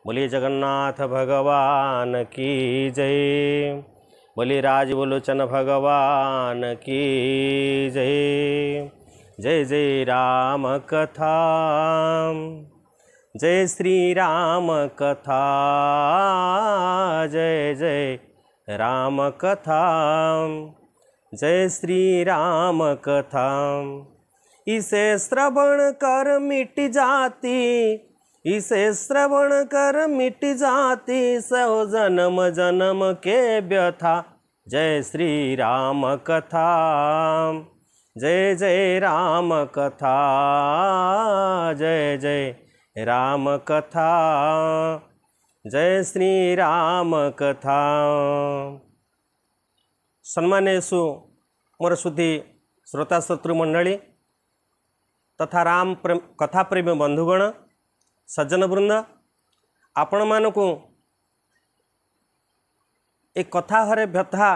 बोलिए जगन्नाथ भगवान की जय। बोलिए राजवलोचन भगवान की जय। जय जय राम कथा, जय श्री राम कथा, जय जय राम कथा, जय श्री राम कथा। इसे श्रवण कर मिट जाती, इसे श्रवण कर मिट जाती सौ जन्म जन्म के व्यथा। जय श्री राम कथा, जय जय राम कथा, जय जय राम कथा, जय श्री राम कथा। सम्मानेषु मोर सुधी श्रोता शत्रु मंडली तथा राम कथा प्रेमी बंधुगण सज्जन वृंद, आपण मानकु एक कथा हरे व्यथा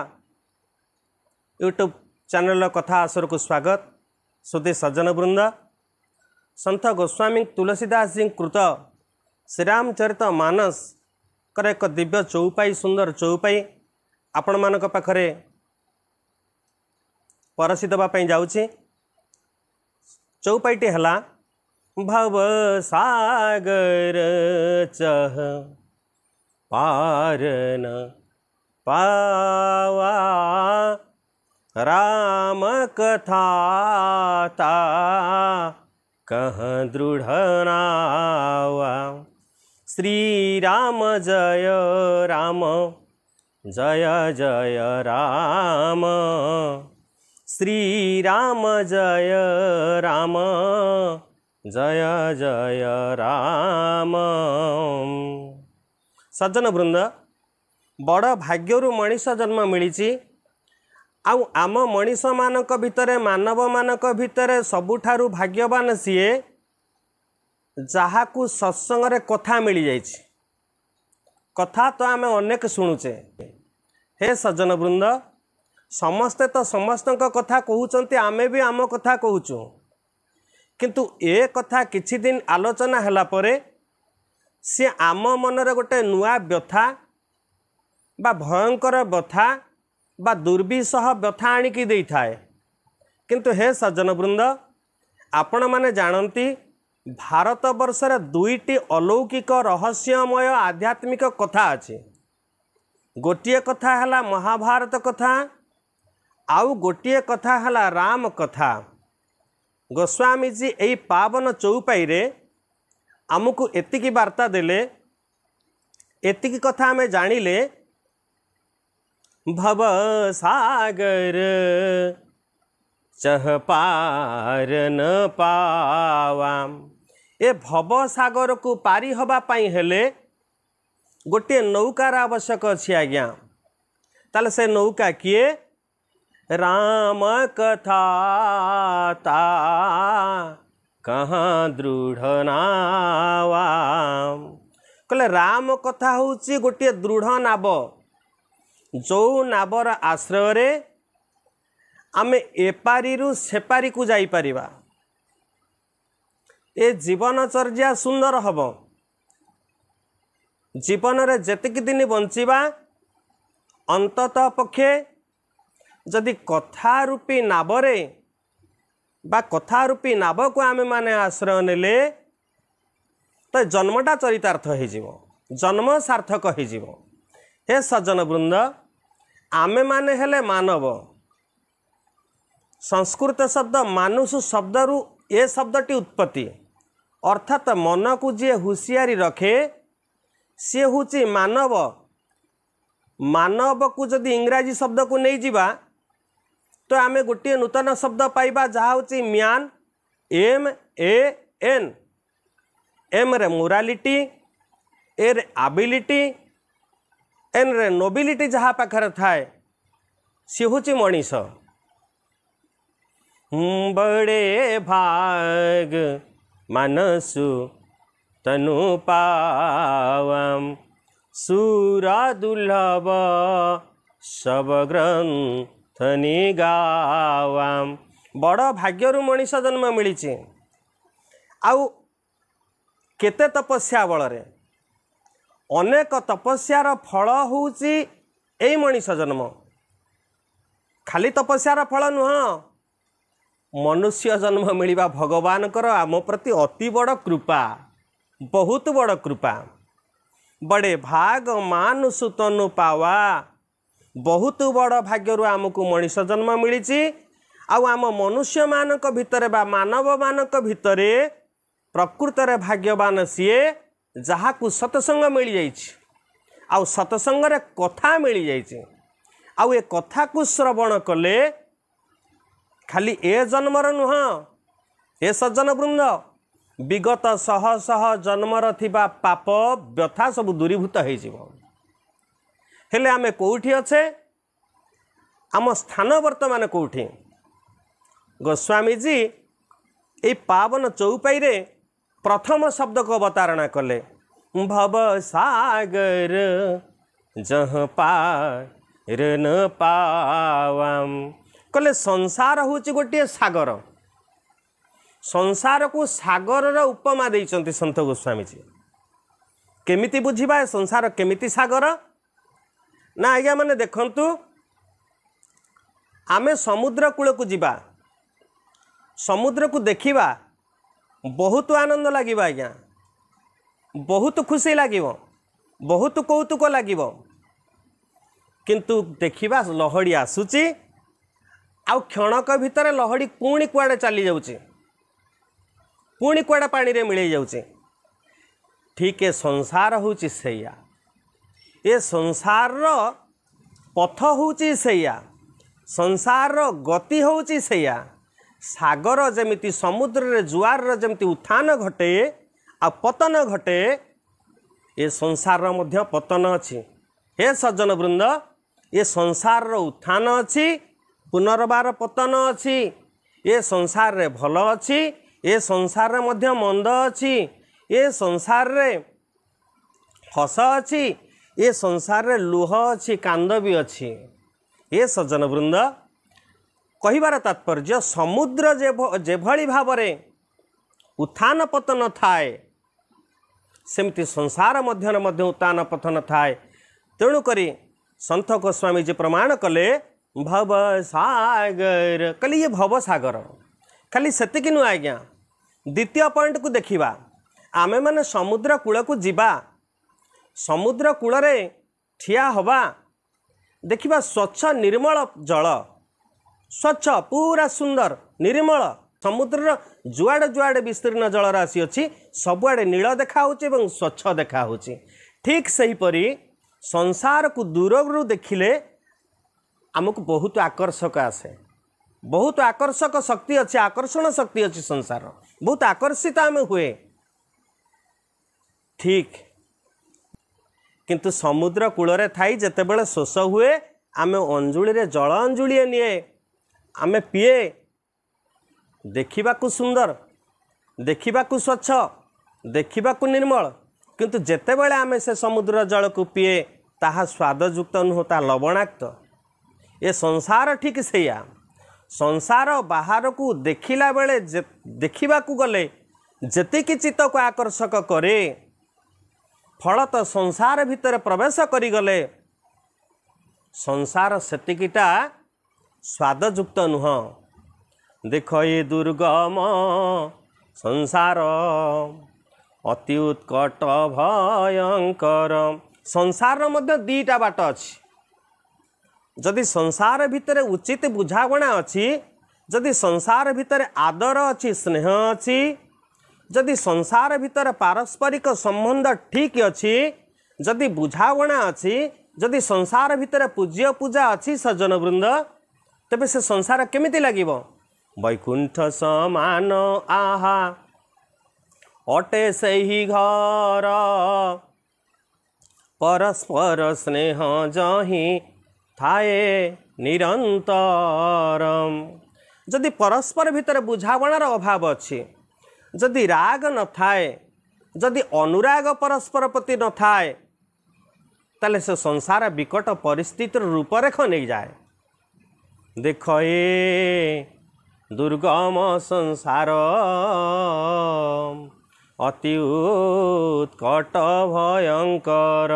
यूट्यूब चैनल कथा आसर को स्वागत। सुधी सज्जन वृंद, संत गोस्वामी तुलसीदास जी कृत श्रीरामचरित मानस कर एक दिव्य चौपाई, सुंदर चौपाई आपण मानक पाखरे परसी देवाई जाऊँगी। चौपाईटी है भव सागर चह पार न पावा, राम कथा कह दृढ़ नावा। श्री राम जय राम, जय जय राम, श्री राम जय राम, जय जय राम। सज्जन वृंद, बड़ भाग्यरु मनीष जन्म मिली। आम मनीष मानक भितरे, मानव मानक भितरे सबुठारु भाग्यवान सीए जहाकू सत्संग रे कथा मिली जाइछि। कथा तो आम अनेक शुणुचे। हे सज्जन वृंद, समस्ते तो समस्त कथा कहते, आमे भी आम कथा कहूँ, किंतु ए कथा किछि दिन आलोचना हला परे सी आम मनरे गोटे नुआ व्यथा बा भयंकर व्यथा बा दुर्विसह व्यथा आणिकी देई थाए। किंतु हे सज्जन वृंद, आपण माने जानती भारत वर्षर दुईटी अलौकिक रहस्यमय आध्यात्मिक कथा अछि। गोटिए कथा हला महाभारत कथा, आउ गोटिए कथा हला राम कथा। गोस्वामी जी यही पावन चौपाई रे आमको एतिकी वार्ता देले, एतिकी कथा आमे जानिले। भव सागर चह पार न पावा। ए भव सागर को पारी हवा पाई हेले गोटे नौकार आवश्यक अछि आज्ञा। ताले से नौका किए? राम कथा कहाँ दृढ़ नावा। कहले राम कथा होची गोटे दृढ़ नाव, जो नावर आश्रय रे आमे एपारी रु सेपारी को जाई परिबा। ए जीवनचर्या सुंदर हबो। जीवन रे जेतिक दिन बंचिबा अंततः पक्षे जदि कथा रूपी नावरे बा कथा रूपी नाव को आमे माने आश्रय नेले तो जन्मटा चरितार्थ हो जीवो, जन्म सार्थक हो जीवो। हे सज्जन वृंद, आमे माने हेले मानव। संस्कृत शब्द मानुष शब्द रु ए शब्दटी उत्पत्ति, अर्थात मन को जी हुशियारी रखे सी हूँ मानव। मानव को जदि इंग्राजी शब्द को नहीं जीवा तो आमे गोटे नूतन शब्द पाइबा जहाँ हूँ म्यान, MAN। एम रे मोरालिटी, ए रे एबिलिटी, एन रे नोबिलिटी जहाँ पाखर थाए सी हूँ मनीष। बड़े भाग मानसु तनु पावम, सूरा दुर्लभ सब ग्रंथनि गावाम। बड़ भाग्यरु मनीष जन्म मिली। आउ केते तपस्या बल रे अनेक तपस्यार फल होउची एई मनीष जन्म। खाली तपस्यार फल नुह, मनुष्य जन्म मिलवा भगवान कर आम प्रति अति बड़ कृपा, बहुत बड़ कृपा। बड़े भाग मानुष तनु पावा, बहुत बड़ भाग्य आमको मनीष जन्म मिली। आम मनुष्य मानक भितर बा मानव मानक भितर प्रकृत रे भाग्यवान सीए जहाकू सतसंग मिल जाइछि, आउ सतसंग रे कथा मिल जाइछि। आउ ए कथा को श्रवण कले खाली ए जन्मर नुह, ए सज्जन वृंद विगत शह शह जन्मर थिबा पाप व्यथा सब दूरीभूत हो जिवो। हेले आमे कोठी अच्छे, आम स्थान वर्तमान कोठी? गोस्वामी जी ए पावन चौपाई रे प्रथम शब्द को अवतारणा कले, भव सागर जहाँ पार न पावाम। कले संसार होची गोटे सागर, संसार को सागर उपमा देइचंती संत गोस्वामी जी। केमिति बुझिबा ए संसार केमिति सागर ना? आज्ञा माने देखंतु, आमे समुद्र कूल को जिबा, समुद्र को देखिबा, बहुत आनंद लागिबा आज्ञा, बहुत खुशी लागिबो, बहुत कौतुक लागिबो। किंतु देखिबा लहड़ी आसुची, आउ क्षणक भितर लहड़ी पुणी कुआडे चली जाउची, पुणी कुआडे पानी रे मिलई जाउची। ठीक है, संसार होची सैया, ये संसार पथ होची सैया, संसार गति होची सैया। सागर जमिति समुद्र रे जुआर जमिति उत्थान घटे आ पतन घटे, ये संसार मध्य पतन अछि। हे सज्जन वृंद, ये संसार उत्थान अछि, पुनर्बार पतन अछि। ये संसार रे भल अछि, ये संसार रे मध्य मंद अछि। ये संसार रे हस अछि, ये संसार रे लुह अछि, कांद भी अछि। ये सज्जन वृंद, कहिबार तात्पर्य समुद्र जेभली भावरे उत्थान पतन थाए, सेमती संसार मध्य मध्य उत्थान पतन थाए। तेणु करी संत गोस्वामी जी प्रमाण कले भव सागर, कली ये भव सागर। खाली सेतिकी नु आज्ञा, द्वितीय पॉइंट को देखिबा, आमे माने समुद्र कूल को जिबा, समुद्र कूल रे ठिया हवा, देखिबा स्वच्छ निर्मल जल, स्वच्छ पूरा सुंदर निर्मल। समुद्र जुआड़े जुआड़े विस्तीर्ण जल राशि अच्छी, सबुआड़े नील देखा होची एवं स्वच्छ देखा होची। ठीक सहीपरि संसार को दूररू देखिले आमको बहुत आकर्षक आसे, बहुत आकर्षक शक्ति अच्छी, आकर्षण शक्ति अच्छी, संसार बहुत आकर्षित आम हुए। ठीक, किंतु समुद्र कूल थाई जेतेबेले शोष हुए, आमे अंजुली रे जल अंजुलीए निए, आमे पिए, देखिबाकू सुंदर, देखिबाकू स्वच्छ, देखिबाकू निर्मल। किंतु जेतेबेले आमे से समुद्र जल को पिए, ताहा स्वादयुक्त नुह, ता लवणाक्त। ये संसार ठीक सैया, संसार बाहर को देखिला बेले देखिबाकू गले जेतिकी चित्त को आकर्षक करे, फलत संसार भितर प्रवेश करी गले संसार सेतिकीटा स्वादयुक्त नुह। देख ये दुर्गम संसार अति उत्कट भयंकर। संसार मध्य दीटा बाट अछि। जदि संसार भितर उचित बुझावना अछि, जदि संसार भितर आदर अछि, स्नेह अछि, जदि संसार भितर पारस्परिक संबंध ठीक अछि, जदि बुझावना अछि, जदि संसार भितर पूज्य पूजा अछि सज्जन वृंद, तेबे से संसार केमिति लागिबो? वैकुंठ समान आहा अटे सही घर, परस्पर स्नेह जही थाए निरंतरम। जदि परस्पर भितर बुझावणार अभाव अछि, जदि राग न थाए, जदि अनुराग परस्पर प्रति न थाए, ताले से संसार विकट परिस्थितिर रूपरेख नहीं जाए। देख ये दुर्गम संसार अति उत्कट भयंकर।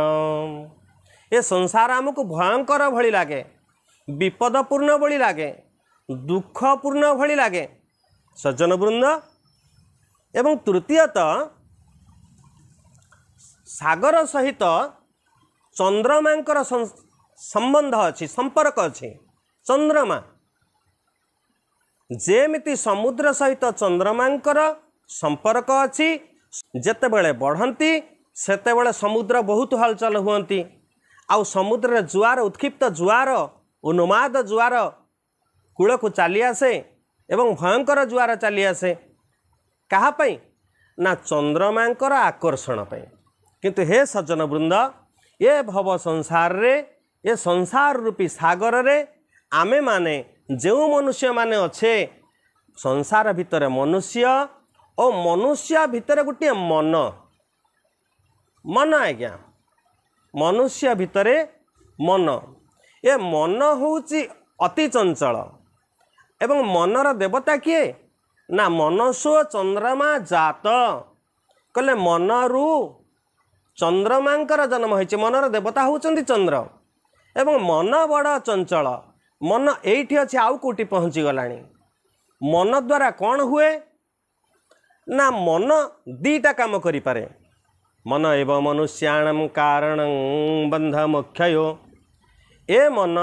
ये संसार आमको भयंकर भली लगे, विपदपूर्ण भली लगे, दुखपूर्ण भली लगे सज्जन वृंद। एवं तृतीयतः सागर सहित चंद्रमांकर संबंध अच्छी, संपर्क अच्छी। चंद्रमा जेमिति समुद्र सहित चंद्रमांकर संपर्क अच्छी, जेतेबेले बढ़ती सेतेबेले समुद्र बहुत हलचल हुअंती। आउ समुद्र जुआर, उत्क्षिप्त जुआर, उन्माद जुआर कूल को चली आसे एवं भयंकर जुआर चली आसे। कहा पई ना चंद्रमांकर आकर्षण पई। किंतु हे सज्जन वृंद, ये भव संसार रे, ये संसार रूपी सागर रे आमे माने जो मनुष्य माने अच्छे, संसार भितर मनुष्य और मनुष्य भितर गोटे मन, मन आज्ञा मनुष्य भितर मन। ये मन होउची अति चंचल एवं मनर देवता किए ना मनसो चंद्रमा जात। कहले मनरू चंद्रमांकर जन्म होइছে, मनर देवता होउचंदी चंद्र। एवं मन बड़ चंचल, मन एठी अछि आउ कोटी पहुँची गलानी। मन द्वारा कौन हुए ना मन दीटा काम करि पारे। मन एवं मनुष्याणां कारणं बंध मोक्षयो। ए मन,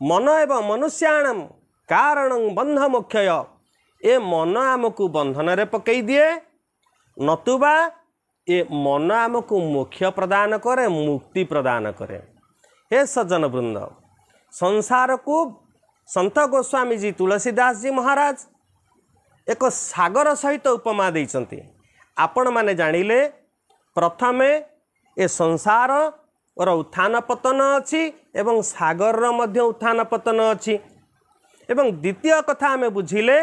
मन एवं मनुष्याणां कारणं बंध मोक्षय। ए मन आमको बंधन रे पकई दिए, नतुबा ए मन आमको मोक्ष प्रदान करे, मुक्ति प्रदान करे। हे सज्जन वृंद, संसार को संत गोस्वामी जी, तुलसीदास जी महाराज एक सागर सहित उपमा देइचंती। आपण माने जानिले प्रथमे ए संसार और उत्थान पतन अच्छी एवं सागर मध्य उत्थान पतन अच्छी। एवं द्वितीय कथा आमे बुझिले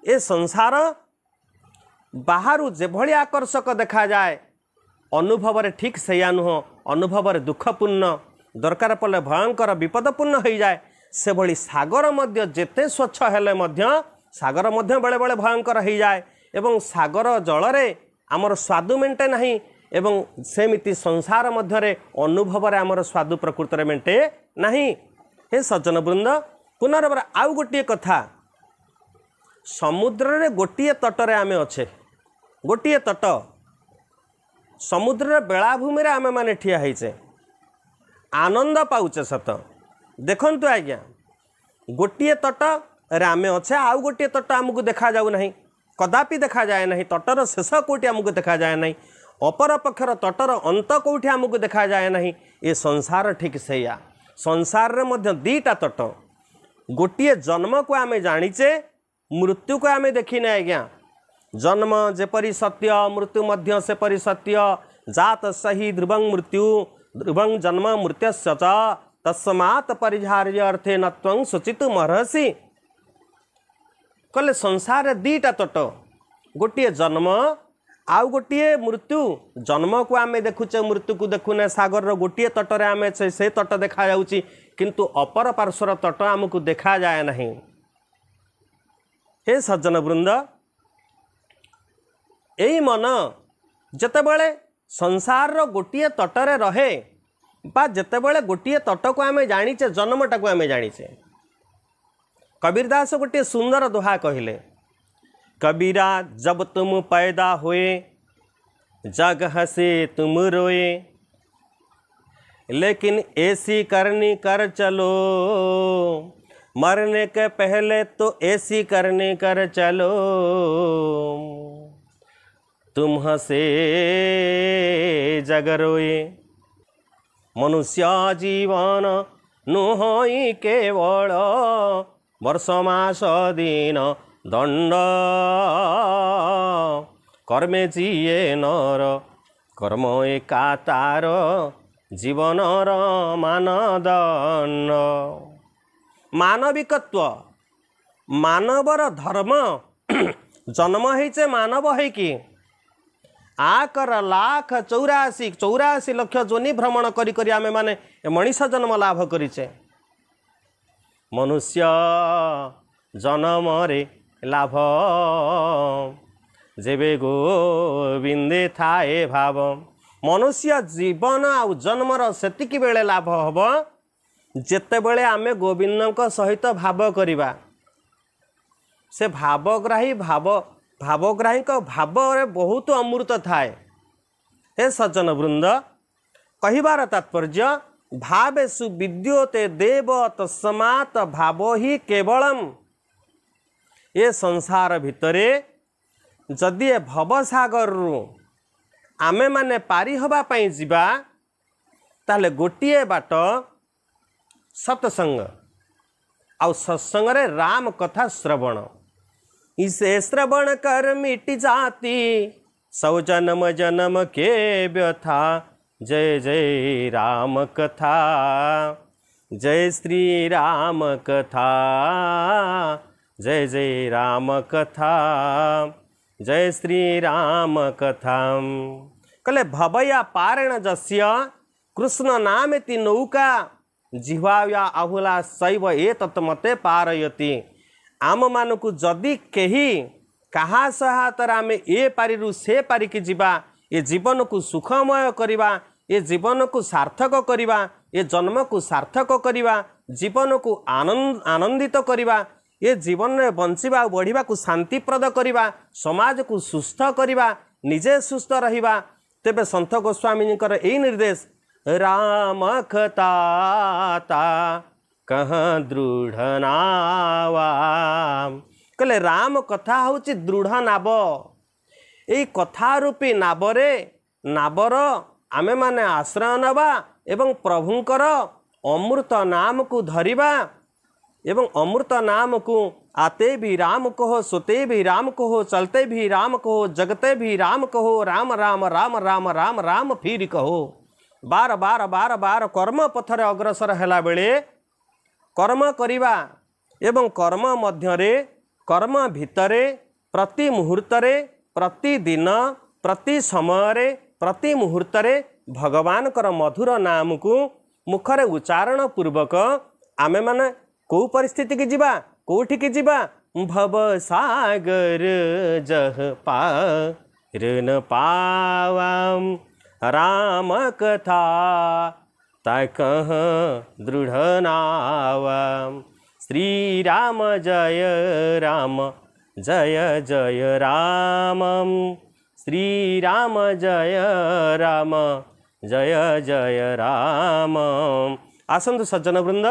ए संसार बाहरु जेभली आकर्षक देखा जाए, अनुभव रे ठीक सैया नुह, अनुभव रे दुखपूर्ण, दरकार पड़े भयंकर विपदपूर्ण हो जाए। से भली सागर मध्य जेते स्वच्छ हेले मध्य सागर मध्य बेले बेले भयंकर हो जाए। एवं सागर जल रे आमर स्वादु मेंटे नहीं, एवं सेमिति संसार मध्य रे अनुभव रे आमर स्वादु प्रकृति रे मेंटे नहीं। हे सज्जन वृंद, पुनर्बार आउ गोटे कथा, समुद्र रे गोटे तटरे आमे अच्छे, गोटे तट समुद्र बेलाभूमि रे आमे माने ठिया होइछे, आनंद पाउचे सत। देखंतु आज्ञा, गोटे तट रे आमे अच्छे, आउ गोटे तट आमको देखा जाऊ नहीं, कदापि देखा जाए नहीं। तटर शेष कोटी आमको देखा जाए नहीं, अपर पक्षर तटर अंत कोठी आमको देखा जाए नहीं। ये संसार ठीक सैया। संसार रे मध्य दीटा तट, गोटे जन्म को आमे जानिचे, मृत्यु को आमे देखिने आज्ञा। जन्म जेपरि सत्य, मृत्यु मध्य सेपरि सत्य। जात सही ध्रुवं मृत्यु, ध्रुवं जन्म मृत्यस्य च, तस्मात् परिहार्य अर्थे न त्वं शुचितुम् अर्हसि। कहले संसार रे दीटा तट, गोटे जन्म आउ गोटे मृत्यु। जन्म को आमे देखुचे, मृत्यु को देखुने। सागर रो गोटे तटरे आमे से तट देखा जाउची, किंतु अपर पार्श्वर तट आमको देखा जाए नहीं। हे सज्जन वृंद, यही मन जेतेबेले संसार रो गोटे तटरे रहे, बा जेतेबेले गोटे तट को आमे जानिचे, जन्मटा को आमे जानिचे। कबीरदास गोटे सुंदर दोहा कहले, कबीरा जब तुम पैदा हुए जग हंसे तुम रोए, लेकिन ऐसी करनी कर चलो, मरने के पहले तो ऐसी करनी कर चलो। तुम हंसे जग रोए, मनुष्य जीवन नुहई केवल वर्ष मास दिन दंड, कर्मे जिए नर कर्म एका तार जीवनर मानदंड। मानविकत्व, मानवर धर्म, जन्म होइचे मानव है कि आकर लाख 84 लक्ष जोनि भ्रमण करी करी आमे माने मनीष जन्म लाभ करिचे। मनुष्य जन्म रे लाभ जेबे गोविंदे थाए भाव। मनुष्य जीवन आउ जन्मर सेतिकी बेले लाभ हब जेतेबेले आमे गोविंद सहित भाव करिबा। से भावग्राही भावग्राही भाव रे बहुत अमृत थाए। हे सज्जन वृंद, कहिबार तात्पर्य भावेषु विद्योते देव तस्मात् भाव ही केवलम। ये संसार भितरे जदि ए भवसागर रु आमे माने पारी हवा पई जिबा ताले गोटिए बाट सत्संग आउ सत्संग रे राम कथा श्रवण। इसे श्रवण कर मिट जाती सौ जन्म जन्म के व्यथा। जय जय राम कथा, जय श्री राम कथा, जय जय राम कथा, जय श्री राम कथा। कले भवया पारेण जस्य कृष्ण नामेति नौका जिह्वाया आहुला शैव एतत् मते पारयति। आम मानकु जदि केही कहा सहायतार आमे ए पारिरु से पारिकी जिबा, ए जीवन को सुखमय करिबा, ए जीवन को सार्थक करिबा, ए जन्म को सार्थक करिबा, जीवन को आनंदित करिबा, ए जीवन में बंचिबा बढ़िबा को शांतिप्रद करिबा, समाज को सुस्थ करिबा, निजे सुस्थ रहिबा। तेबे संत गोस्वामी एई निर्देश राम कथाता कहाँ दृढ़ नावा। कहले राम कथा होची दृढ़ नाव। एई कथा रूपी नावरे नावर आमे माने आश्रय नवा एवं प्रभुंकर अमृत नाम को धरिबा एवं अमृत नाम को आते भी राम कहो, सोते भी राम कहो, चलते भी राम कहो, जगते भी राम कहो, राम राम राम राम राम राम फिर कहो। बार बार बार बार कर्म पथरे अग्रसर हैला बेले कर्म करिबा एवं कर्म मध्यरे कर्म भितरे प्रति मुहूर्तरे प्रतिदिन प्रति समय प्रति मुहूर्तरे भगवान कर मधुर नाम को मुखरे उच्चारण पूर्वक आमे माने को परिस्थिति की जीवा कोठी की जीवा भव सागर जह पार न पावाम राम कथा तकह दृढ़ नावाम। श्री राम जय राम जय जय रामम, श्री राम जय राम जय जय राम। आसंतु सज्जन वृंद,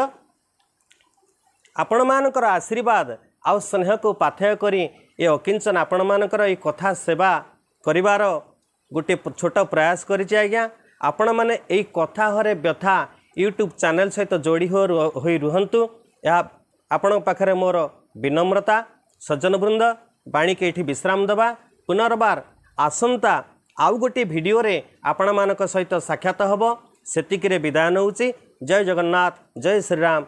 आपण मानकर आशीर्वाद आउ स्नेह को पाथेय करी ए अकिंचन आपण मानकर ए कथा सेवा करिवार गोटे छोट प्रयास करिछि। आज्ञा आपण माने ए कथा हरे व्यथा यूट्यूब चैनल सहित जोड़ी होई रुहंतु। या आपण पाखरे मोर विनम्रता। सज्जन वृंद, बाणी के एठी विश्राम दबा। पुनर्बार आसंता आउ गोटे भिडियो रे आपण मानक सहित साक्षात हबो। सेतिकिरे विदाय नउची। जय जगन्नाथ, जय श्री राम।